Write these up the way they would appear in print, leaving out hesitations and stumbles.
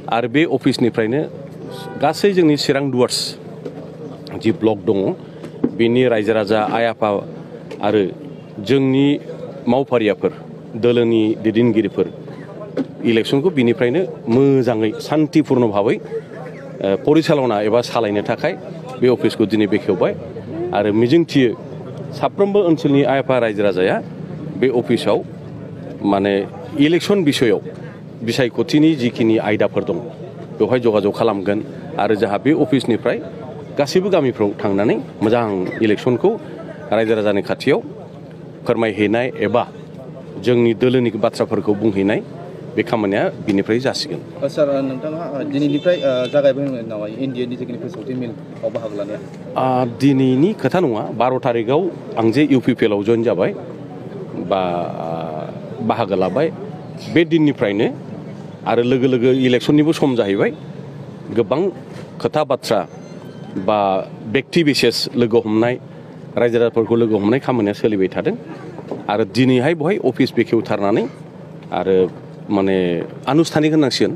आरो बे अफिसनिफ्रायनो गासै जोंनि चिरां डुवार्स जि ब्लक दङ बेनि रायजो राजा आइ आफा आरो जोंनि मावफारियाफोर दोलोनि दैदेनगिरिफोर इलेक्सनखौ बिनिफ्रायनो मोजाङै शान्तिपूर्ण भाबै परिचालना एबा सालायनो थाखाय बे अफिसखौ दिनै बेखेवबाय आरो मिजिंथियो साफ्रोमबो ओनसोलनि आइ आफा रायजो राजाया बे अफिसाव माने इलेक्सन बिसयाव बिसायख'थिनि जिखिनि आयदाफोर दं बेवहाय जगाजग खालामगोन आरो जाहा बे अफिसनिफ्राय गासैबो गामिफ्राव थांनानै मोजां इलेक्सनखौ रायजो राजानि खाथियाव फोरमायहैनाय एबा जोंनि दोलोनि बाथ्राफोरखौ बुंहैनाय बे खामानिया बिनिफ्राय जासिगोन। सार नोंथाङा दिनैनिफ्राय जागायबाय नामा एनडिएनि जिखिनि फोसावथाय मेलआव बाहागो लानाया? दिनैनि खोथा नङा 12 तारिखआव आं जे इउपिपिएलआव जइन जाबाय बा बाहागो लाबाय बे दिननिफ्रायनो आरो लोगो लोगो इलेक्सननिबो सम जाहैबाय गोबां खोथा बाथ्रा बा व्यक्ति बिसेस लोगो हमनाय रायजो राजाफोरखौ लोगो हमनाय खामानिया सोलिबाय थादों आरो दिनैहाय बहाय अफिस बेखेवथारनानै आरो माने आनुষ্ঠাनिक होननांसिगोन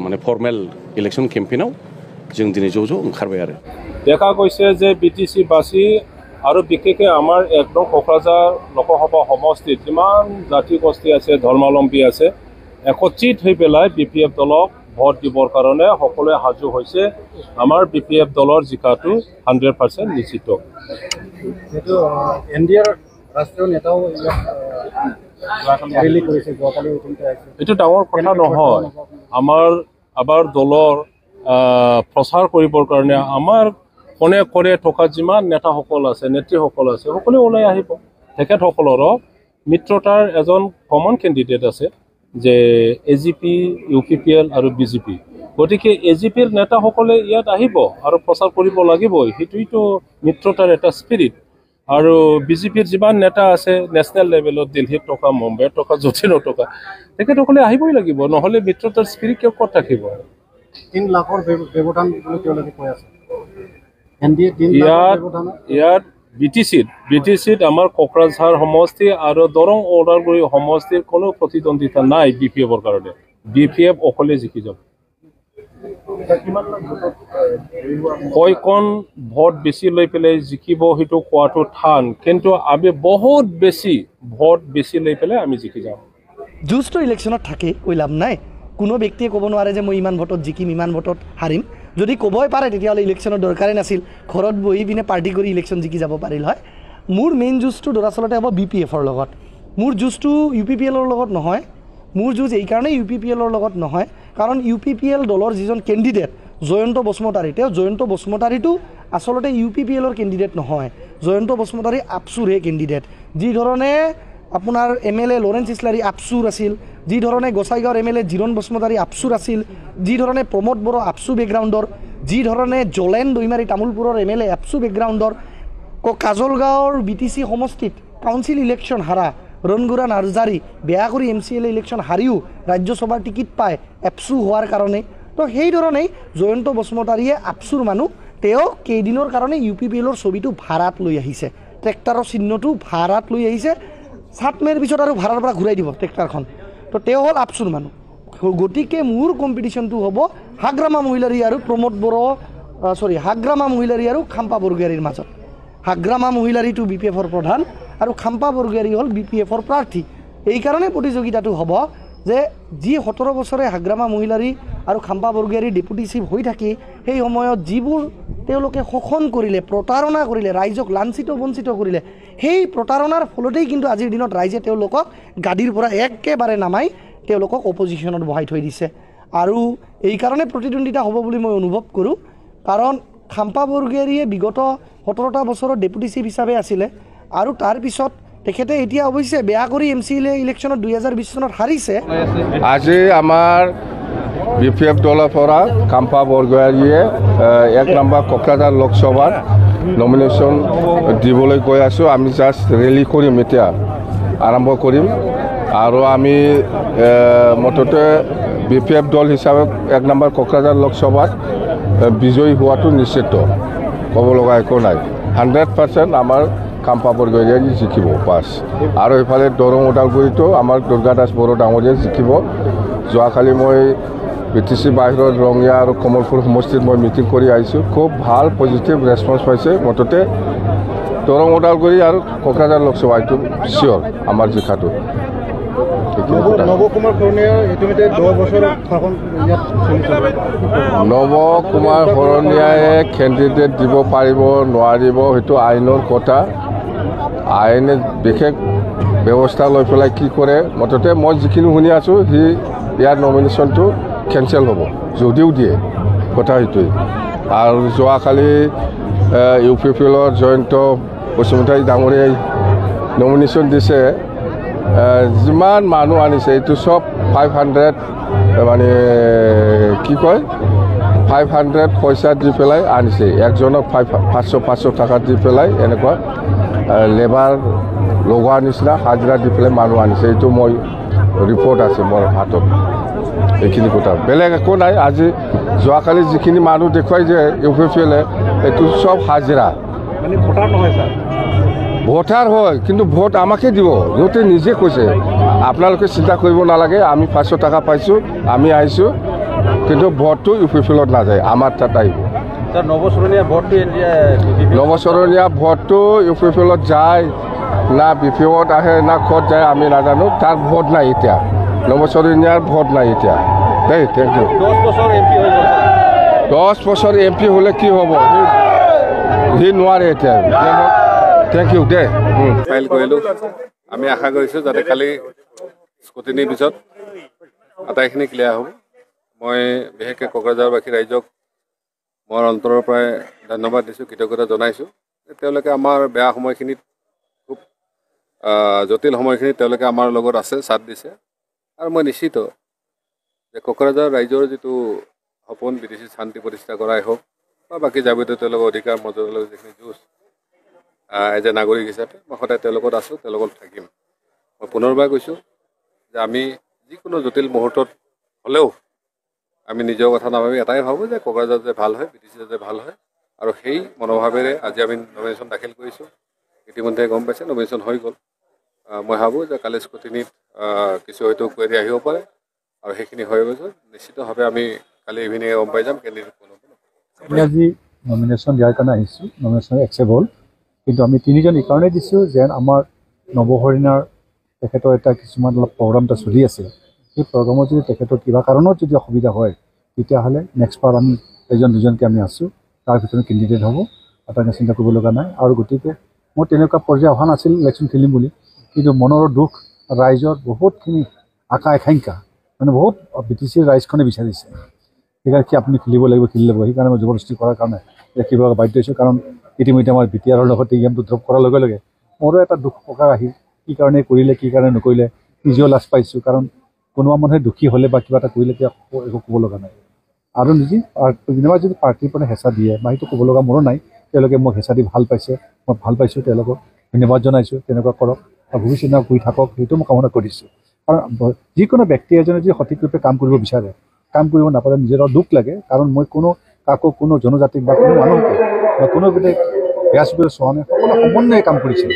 माने फर्मेल इलेक्शन केम्पेइनाव जों दिनै ज' ओंखारबाय आरो দেখা গৈছে যে বিটিসি বাসী আৰু বিশেষকৈ আমাৰ একদম কোকৰাঝাৰ লোকসভা সমষ্টিত যিমান জাতি গোষ্ঠী আছে ধৰ্মাৱলম্বী আছে একত্ৰিত হৈ পেলাই বিপিএফ দলক ভোট দিবৰ কাৰণে সকলোৱে সাজু হৈছে। আমাৰ বিপিএফ দলৰ জিকাটো 100% নিশ্চিত। যেটো এনডিএৰ ৰাষ্ট্ৰীয় নেতাও এইটো ডাঙৰ কথা নহয়। আমাৰ দলৰ প্ৰচাৰ কৰিবৰ কাৰণে আমাৰ কোনে কোনে থকা যিমান নেতাসকল আছে নেত্ৰীসকল আছে সকলোৱে ওলাই আহিব। তেখেতসকলৰো মিত্ৰতাৰ এজন কমন কেণ্ডিডেট আছে যে এজিপি ইউপিপিএল আৰু বিজেপি। গতিকে এজিপিৰ নেতাসকলে ইয়াত আহিব আৰু প্ৰচাৰ কৰিব লাগিবই, সেইটোৱেইতো মিত্ৰতাৰ এটা স্পিৰিট। আৰু বিজেপিৰ যিমান নেতা আছে নেশ্যনেল লেভেলত দিল্লীত থকা মুম্বাইত থকা য'তে নথকা তেখেতসকলে আহিবই লাগিব, নহ'লে মিত্ৰতাৰ স্পিৰিট কিয় ক'ত থাকিব? 3 লাখৰ ব্যৱধান বুলি তেওঁলোকে কৈ আছে। ইয়াত বিটিচিত আমাৰ কোকৰাঝাৰ সমষ্টি আৰু দৰং ওদালগুৰি সমষ্টিৰ কোনো প্ৰতিদ্বন্দ্বিতা নাই বিপিএফৰ কাৰণে। বিপিএফ অকলে জিকি যাব। কয়কণ ভোট বেছি লৈ পেলাই জিকিব সেইটো কোৱাটো টান, কিন্তু আমি বহুত বেছি ভোট বেছি লৈ পেলাই আমি জিকি যাম। যুঁজটো ইলেকশ্যনত থাকে কৈ লাভ নাই। কোনো ব্যক্তিয়ে ক'ব নোৱাৰে যে মই ইমান ভোটত জিকিম ইমান ভোটত হাৰিম। যদি ক'বই পাৰে তেতিয়াহ'লে ইলেকশ্যনৰ দৰকাৰেই নাছিল, ঘৰত বহি পিনে পাৰ্টি কৰি ইলেকশ্যন জিকি যাব পাৰিল হয়। মোৰ মেইন যুঁজটো দৰাচলতে হ'ব বিপিএফৰ লগত। মোৰ যুঁজটো ইউপিপিএলৰ লগত নহয়। মোৰ যুঁজ এইকাৰণেই ইউপিপিএলৰ লগত নহয় কাৰণ ইউপিপিএল দলৰ যিজন কেণ্ডিডেট জয়ন্ত বসুমতাৰী, তেওঁ জয়ন্ত বসুমতাৰীটো আচলতে ইউপিপিএলৰ কেণ্ডিডেট নহয়। জয়ন্ত বসুমতাৰী আপচুৰহে কেণ্ডিডেট। যি ধৰণে আপোনাৰ MLA লৰেন্স ইছলাৰী আপচুৰ আছিল, যি ধৰণে গোসাইগাঁৱৰ MLA জিৰণ বসুমতাৰী আপচুৰ আছিল, যি ধৰণে প্ৰমোদ বড়ো আপচু বেকগ্ৰাউণ্ডৰ, যি ধৰণে জলেন দৈমাৰী তামোলপুৰৰ MLA আপচু বেকগ্ৰাউণ্ডৰ, কাজলগাঁৱৰ বিটিচি সমষ্টিত কাউন্সিল ইলেকশ্যন হাৰা ৰনগুৰা নাৰ্জাৰী বেয়া কৰি MCLA ইলেকশ্যন হাৰিও ৰাজ্যসভাৰ টিকিট পায় এপচু হোৱাৰ কাৰণে। তো সেইধৰণেই জয়ন্ত বসুমতাৰীয়ে আপচুৰ মানুহ, তেওঁ কেইদিনৰ কাৰণে ইউপিপিএলৰ ছবিটো ভাড়াত লৈ আহিছে, ট্ৰেক্টাৰৰ চিহ্নটো ভাড়াত লৈ আহিছে। 7 মে'ৰ পিছত আৰু ভাড়াৰ পৰা ঘূৰাই দিব ট্ৰেক্টাৰখন। তো তেওঁ হ'ল আপচুৰ মানুহ। গতিকে মোৰ কম্পিটিশ্যনটো হ'ব হাগ্ৰামা মহিলাৰী আৰু হাগ্ৰামা মহিলাৰী আৰু খাম্পা বৰগোহাঞিৰ মাজত। হাগ্ৰামা মহিলাৰীটো বিপিএফৰ প্ৰধান আৰু খাম্পা বৰগোহাঞি হ'ল বিপিএফৰ প্ৰাৰ্থী। এইকাৰণে প্ৰতিযোগিতাটো হ'ব যে যি 17 বছৰে হাগ্ৰামা মহিলাৰী আৰু খাম্পা বৰগোহাঞিৰ ডেপুটি চিফ হৈ থাকি সেই সময়ত যিবোৰ তেওঁলোকে শোষণ কৰিলে, প্ৰতাৰণা কৰিলে, ৰাইজক লাঞ্ছিত বঞ্চিত কৰিলে, সেই প্ৰতাৰণাৰ ফলতেই কিন্তু আজিৰ দিনত ৰাইজে তেওঁলোকক গাদীৰ পৰা একেবাৰে নামাই তেওঁলোকক অপজিশ্যনত বহাই থৈ দিছে। আৰু এইকাৰণে প্ৰতিদ্বন্দ্বিতা হ'ব বুলি মই অনুভৱ কৰোঁ, কাৰণ খাম্পা বৰগোহাঞিয়ে বিগত 17টা বছৰৰ ডেপুটি চিফ হিচাপে আছিলে আৰু তাৰপিছত তেখেতে এতিয়া অৱশ্যে বেয়া কৰি MCLA ইলেকশ্যনত 2020 চনত হাৰিছে। আজি আমাৰ বিপিএফ দলৰ পৰা খাম্পা বৰগোহাঞিয়ে 1 নম্বৰ কোকৰাঝাৰ লোকসভাৰ নমিনেশ্যন দিবলৈ গৈ আছোঁ। আমি জাষ্ট ৰেলী কৰিম, এতিয়া আৰম্ভ কৰিম আৰু আমি মুঠতে বিপিএফ দল হিচাপে 1 নম্বৰ কোকৰাঝাৰ লোকসভাত বিজয়ী হোৱাটো নিশ্চিত, ক'ব লগা একো নাই। 100% আমাৰ খাম্পা বৰগোহাঞিয়ে জিকিব পাছ। আৰু এইফালে দৰং ওদালগুৰিতো আমাৰ দুৰ্গা দাস বড়ো ডাঙৰীয়াই জিকিব। যোৱাকালি মই BTC বাহিৰত ৰঙিয়া আৰু কমলপুৰ সমষ্টিত মই মিটিং কৰি আহিছোঁ খুব ভাল পজিটিভ ৰেছপন্স পাইছে মুঠতে দৰং ওদালগুৰি আৰু কোকৰাঝাৰ লোকসভা এইটো চিয়'ৰ আমাৰ জিকাটো নৱকুমাৰ শৰণীয়া ইতিমধ্যে 10 বছৰ শাসন ইয়াত চলিছে নৱকুমাৰ শৰণীয়াই কেণ্ডিডেট দিব পাৰিব নোৱাৰিব সেইটো আইনৰ কথা আইনে বিশেষ ব্যৱস্থা লৈ পেলাই কি কৰে মুঠতে মই যিখিনি শুনি আছোঁ সি ইয়াৰ নমিনেশ্যনটো কেঞ্চেল হ'ব যদিও দিয়ে কথা সেইটোৱেই আৰু যোৱাকালি UPPLৰ জয়ন্ত বসুমতাৰী ডাঙৰীয়াই নমিনেশ্যন দিছে যিমান মানুহ আনিছে এইটো চব 500 মানে কি কয় 500 পইচা দি পেলাই আনিছে একজনক 500 টকা দি পেলাই এনেকুৱা লেবাৰ লগোৱা নিচিনা হাজিৰা দি পেলাই মানুহ আনিছে এইটো মই ৰিপৰ্ট আছে মোৰ হাতত এইখিনি কথা বেলেগ একো নাই আজি যোৱাকালি যিখিনি মানুহ দেখুৱাই যে UPPLে এইটো চব হাজিৰা মানে ভোটাৰ নহয় ছাৰ ভোটাৰ হয় কিন্তু ভোট আমাকে দিব সিহঁতে নিজে কৈছে আপোনালোকে চিন্তা কৰিব নালাগে আমি 500 টকা পাইছোঁ আমি আহিছোঁ কিন্তু ভোটটো UPPLত নাযায় আমাৰ তাত আহিব ছাৰ নৱচৰণীয়া ভোটটো নৱচৰণীয়া ভোটটো UPPLত যায় না BPOত আহে না ক'ত যায় আমি নাজানো তাৰ ভোট নাই এতিয়া নৱচৰণীয়াৰ ভোট নাই এতিয়া দেই থেংক ইউ 10 বছৰ MP হৈ গ'ল 10 বছৰ MP হ'লে কি হ'ব সি নোৱাৰে এতিয়া থেংক ইউ দে ফাইল কৰিলোঁ আমি আশা কৰিছোঁ যাতে কালি স্কুটিনিৰ পিছত আটাইখিনি ক্লিয়াৰ হ'ব মই বিশেষকৈ কোকৰাঝাৰবাসী ৰাইজক মোৰ অন্তৰৰ পৰাই ধন্যবাদ দিছোঁ কৃতজ্ঞতা জনাইছোঁ তেওঁলোকে আমাৰ বেয়া সময়খিনিত খুব জটিল সময়খিনিত তেওঁলোকে আমাৰ লগত আছে সাথ দিছে আৰু মই নিশ্চিত যে কোকৰাঝাৰ ৰাইজৰ যিটো সপোন BTC শান্তি প্ৰতিষ্ঠা কৰাই হওক বা বাকী যাৱতীয় তেওঁলোকৰ অধিকাৰ মৰ্যাদালৈ যিখিনি যুঁজ এজ এ নাগৰিক হিচাপে মই সদায় তেওঁলোকত আছোঁ তেওঁলোকত থাকিম মই পুনৰবাৰ কৈছোঁ যে আমি যিকোনো জটিল মুহূৰ্তত হ'লেও আমি নিজৰ কথা নাভাবি এটাই ভাবোঁ যে কোকৰাঝাৰ যে ভাল হয় BTC যে ভাল হয় আৰু সেই মনোভাৱেৰে আজি আমি নমিনেশ্যন দাখিল কৰিছোঁ ইতিমধ্যে গম পাইছে নমিনেশ্যন হৈ গ'ল মই ভাবোঁ যে কালি স্কুটিনিত কিছু হয়তো কুৱেৰি আহিব পাৰে আৰু সেইখিনি হৈ গৈছে নিশ্চিতভাৱে আমি কালি ইভিনিঙে গম পাই যাম কেণ্ডিডেট কোন হ'ব আমি আজি নমিনেশ্যন দিয়াৰ কাৰণে আহিছোঁ নমিনেশ্যন একচেপ্ট হ'ল কিন্তু আমি তিনিজন এইকাৰণেই দিছোঁ যেন আমাৰ নৱহৰিণাৰ তেখেতৰ এটা কিছুমান অলপ প্ৰগ্ৰাম এটা চলি আছে সেই প্ৰগ্ৰামত যদি তেখেতৰ কিবা কাৰণত যদি অসুবিধা হয় তেতিয়াহ'লে নেক্সট বাৰ আমি এজন দুজনকৈ আমি আছোঁ তাৰ ভিতৰত কেণ্ডিডেট হ'ব আপোনালোকে চিন্তা কৰিব লগা নাই আৰু গতিকে মোৰ তেনেকুৱা পৰ্যায় অহা নাছিল ইলেকশ্যন খেলিম বুলি কিন্তু মনৰ দুখ ৰাইজৰ বহুতখিনি আশা আকাংক্ষা মানে বহুত BTCৰ ৰাইজখনে বিচাৰিছে সেইকাৰণে কি আপুনি খেলিব লাগিব খেলি ল'ব সেইকাৰণে মই জবৰদস্তি কৰাৰ কাৰণে খেলিব বাধ্য হৈছোঁ কাৰণ ইতিমধ্যে আমাৰ BTRৰ লগতে গেমটো ড্ৰপ কৰাৰ লগে লগে মোৰো এটা দুখ প্ৰকাশ আহিল কি কাৰণে কৰিলে কি কাৰণে নকৰিলে নিজেও লাজ পাইছোঁ কাৰণ কোনোবা মানুহে দুখী হ'লে বা কিবা এটা কৰিলে তেতিয়া একো ক'ব লগা নাই আৰু যেনিবা যদি পাৰ্টীৰ পৰা হেঁচা দিয়ে বা সেইটো ক'ব লগা মোৰো নাই তেওঁলোকে মোক হেঁচা দি ভাল পাইছে মই ভাল পাইছোঁ তেওঁলোকক ধন্যবাদ জনাইছোঁ তেনেকুৱা কৰক আৰু ভৱিষ্যতে কৰি থাকক সেইটো মই কামনা কৰিছোঁ কাৰণ যিকোনো ব্যক্তি এজনে যদি সঠিক ৰূপে কাম কৰিব বিচাৰে কাম কৰিব নাপালে নিজৰ দুখ লাগে কাৰণ মই কাকো কোনো জনজাতিক বা কোনো মানুহকে বা কোনো গোটেই বেয়া চকুৰে চোৱা নাই সকলো সমন্বয়ে কাম কৰিছিল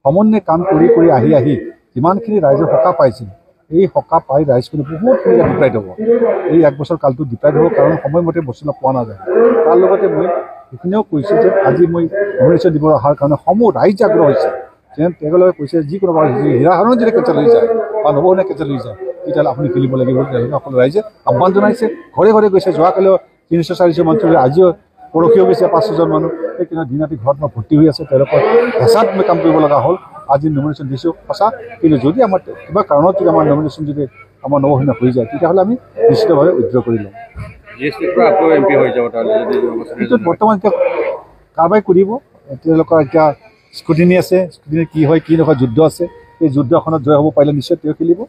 সমন্বয়ে কাম কৰি আহি যিমানখিনি ৰাইজৰ সকাহ পাইছিল এই সকাহ পাই ৰাইজখিনি বহুতখিনি ডিপ্ৰাইড হ'ব এই 1 বছৰ কালটো ডিপ্ৰাইড হ'ব কাৰণ সময়মতে বস্তু পোৱা নাযায় তাৰ লগতে মই সেইখিনিও কৈছোঁ যে আজি মই নমিনেশ্যন দিব অহাৰ কাৰণে সমূহ ৰাইজ আগ্ৰহ হৈছে যেন তেওঁলোকে কৈছে যিকোনো হীৰাহৰণ যদি কেঞ্চেল হৈ যায় বা নৱহৰণে কেঞ্চেল হৈ যায় তেতিয়াহ'লে আপুনি খেলিব লাগিব তেওঁলোকে সকলো ৰাইজে আহ্বান জনাইছে ঘৰে ঘৰে গৈছে যোৱাকালিও 300-400 মানুহ আজিও পৰহিও গৈছে 500জন মানুহ সেইকাৰণে দিন ৰাতি ঘৰত মই ভৰ্তি হৈ আছে তেওঁলোকৰ হেঁচাত মই কাম কৰিব লগা হ'ল আজি নমিনেশ্যন দিছোঁ সঁচা কিন্তু যদি আমাৰ কিবা কাৰণত যদি আমাৰ নমিনেশ্যন যদি আমাৰ নৱহৰণে হৈ যায় তেতিয়াহ'লে আমি নিশ্চিতভাৱে উইথড্ৰ কৰি ল'ম MP হৈ যাব কিন্তু বৰ্তমান এতিয়া কাৰবাৰ কৰিব তেওঁলোকৰ এতিয়া স্কুটিনি আছে স্কুটিনি কি হয় কি নহয় যুদ্ধ আছে এই যুদ্ধখনত জয় হ'ব পাৰিলে নিশ্চয় তেওঁ খেলিব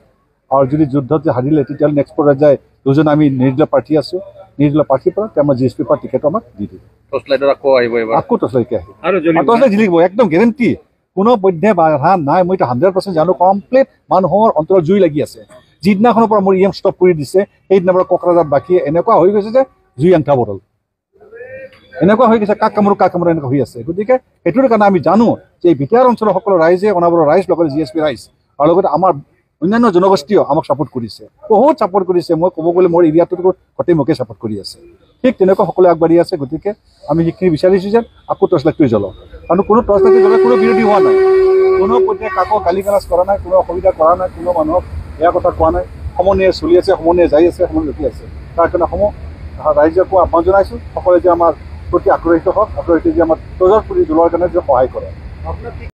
আৰু যদি যুদ্ধত যে হাৰিলে তেতিয়াহ'লে নেক্সট পৰ্যায়ত দুজন আমি নিৰ্দলীয় প্ৰাৰ্থী আছোঁ নিৰ্দলীয় প্ৰাৰ্থীৰ পৰা তেওঁ আমাৰ GSP পৰা টিকেট আমাক দি দিব টৰ্চলাইটত আকৌ আহিব আকৌ টৰ্চলাইটকে আহিব আৰু টৰ্চলাইট জিলিকিব একদম গেৰেণ্টি কোনো বৈধে বাধা নাই মই এতিয়া 100% জানো কমপ্লিট মানুহৰ অন্তৰত জুই লাগি আছে যিদিনাখনৰ পৰা মোৰ EM ষ্টপ কৰি দিছে সেইদিনাৰ পৰা কোকৰাঝাৰ বাকী এনেকুৱা হৈ গৈছে যে জুই আংঠা বটল এনেকুৱা হৈ গৈছে কাক কামোৰ এনেকুৱা হৈ আছে গতিকে সেইটোৰ কাৰণে আমি জানো যে BTR অঞ্চলৰ সকলো ৰাইজে অনাবৰৰ ৰাইজ লগতে GSP ৰাইজ আৰু লগতে আমাৰ অন্যান্য জনগোষ্ঠীও আমাক ছাপোৰ্ট কৰিছে, বহুত ছাপোৰ্ট কৰিছে। মই ক'ব গ'লে মোৰ এৰিয়াটোত গোটেই মোকে ছাপোৰ্ট কৰি আছে। ঠিক তেনেকুৱা সকলোৱে আগবাঢ়ি আছে। গতিকে আমি সেইখিনি বিচাৰিছোঁ যে আকৌ টৰ্চ লাইটটো জ্বলক, কাৰণ কোনো টৰ্চ লাইটটো জ্বলাই কোনো বিৰোধী হোৱা নাই, কোনো প্ৰত্যেক কাকো গালি গালাজ কৰা নাই, কোনো অসুবিধা কৰা নাই, কোনো মানুহক বেয়া কথা কোৱা নাই। সমন্বয়ে চলি আছে, সমন্বয়ে যাই আছে, সমন্বয়ে ৰখি আছে। তাৰ কাৰণে ৰাইজকো আহ্বান জনাইছোঁ, সকলোৱে যে আমাৰ প্ৰতি আগ্ৰহীত হওক, আগ্ৰহীত যে আমাৰ টৰ্চৰ পুলি জ্বলোৱাৰ কাৰণে যে সহায় কৰে।